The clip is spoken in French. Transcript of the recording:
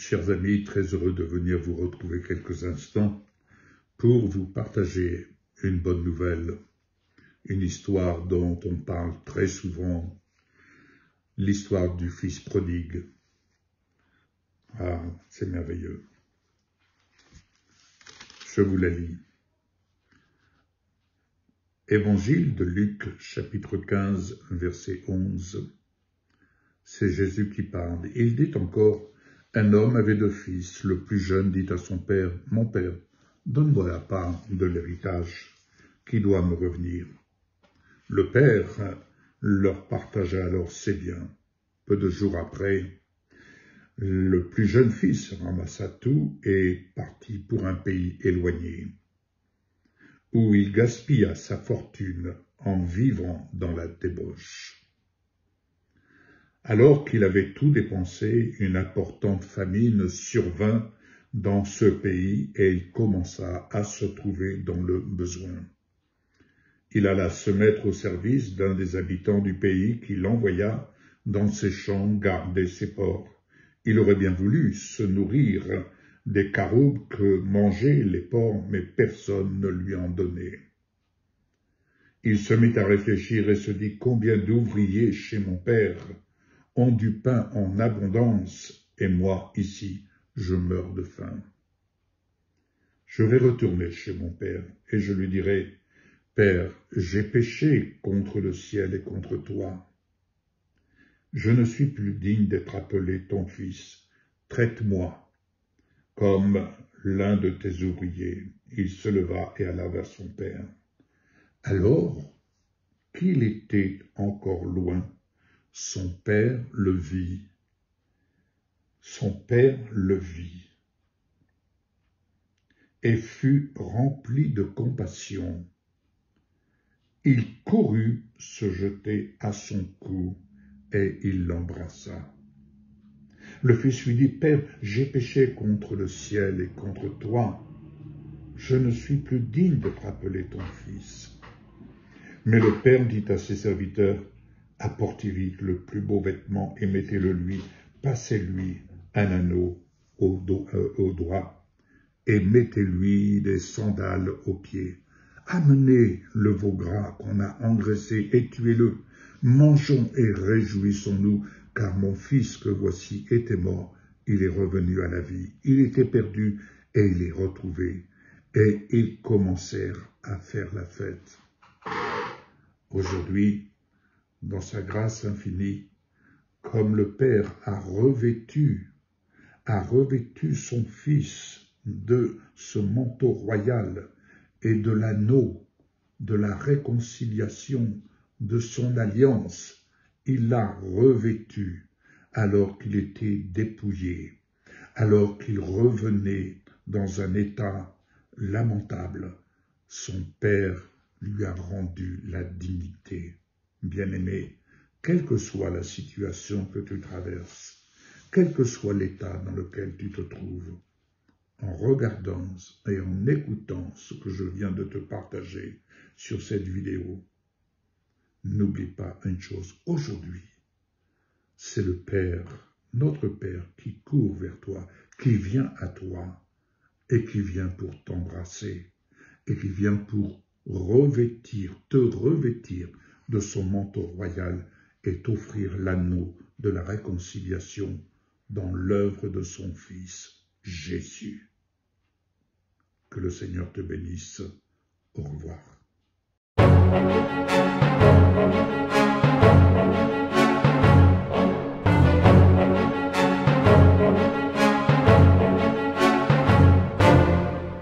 chers amis, très heureux de venir vous retrouver quelques instants pour vous partager une bonne nouvelle, une histoire dont on parle très souvent, l'histoire du fils prodigue. Ah, c'est merveilleux. Je vous la lis. Évangile de Luc, chapitre 15, verset 11. C'est Jésus qui parle. Il dit encore, « Un homme avait 2 fils. Le plus jeune dit à son père, « Mon père, donne-moi la part de l'héritage qui doit me revenir. » Le père leur partagea alors ses biens. Peu de jours après, le plus jeune fils ramassa tout et partit pour un pays éloigné, où il gaspilla sa fortune en vivant dans la débauche. Alors qu'il avait tout dépensé, une importante famine survint dans ce pays et il commença à se trouver dans le besoin. Il alla se mettre au service d'un des habitants du pays qui l'envoya dans ses champs garder ses porcs. Il aurait bien voulu se nourrir des caroubes que mangeaient les porcs, mais personne ne lui en donnait. Il se mit à réfléchir et se dit, « Combien d'ouvriers chez mon père ont du pain en abondance, et moi, ici, je meurs de faim. Je vais retourner chez mon père, et je lui dirai, « Père, j'ai péché contre le ciel et contre toi. Je ne suis plus digne d'être appelé ton fils. Traite-moi comme l'un de tes ouvriers. » Il se leva et alla vers son père. Alors qu'il était encore loin, son père le vit. Et fut rempli de compassion. Il courut se jeter à son cou et il l'embrassa. Le fils lui dit, « Père, j'ai péché contre le ciel et contre toi. Je ne suis plus digne d'être appelé ton fils. » Mais le père dit à ses serviteurs, « Apportez vite le plus beau vêtement et mettez-le lui, passez-lui un anneau au doigt et mettez-lui des sandales aux pieds. Amenez le veau gras qu'on a engraissé et tuez-le. Mangeons et réjouissons-nous, car mon fils que voici était mort, il est revenu à la vie. Il était perdu et il est retrouvé. » Et ils commencèrent à faire la fête. Aujourd'hui, dans sa grâce infinie, comme le Père a revêtu son Fils de ce manteau royal et de l'anneau, de la réconciliation, de son alliance, il l'a revêtu alors qu'il était dépouillé, alors qu'il revenait dans un état lamentable. Son Père lui a rendu la dignité. Bien-aimé, quelle que soit la situation que tu traverses, quel que soit l'état dans lequel tu te trouves, en regardant et en écoutant ce que je viens de te partager sur cette vidéo, n'oublie pas une chose, aujourd'hui, c'est le Père, notre Père, qui court vers toi, qui vient à toi et qui vient pour t'embrasser et qui vient pour te revêtir de son manteau royal et t'offrir l'anneau de la réconciliation dans l'œuvre de son Fils, Jésus. Que le Seigneur te bénisse. Au revoir.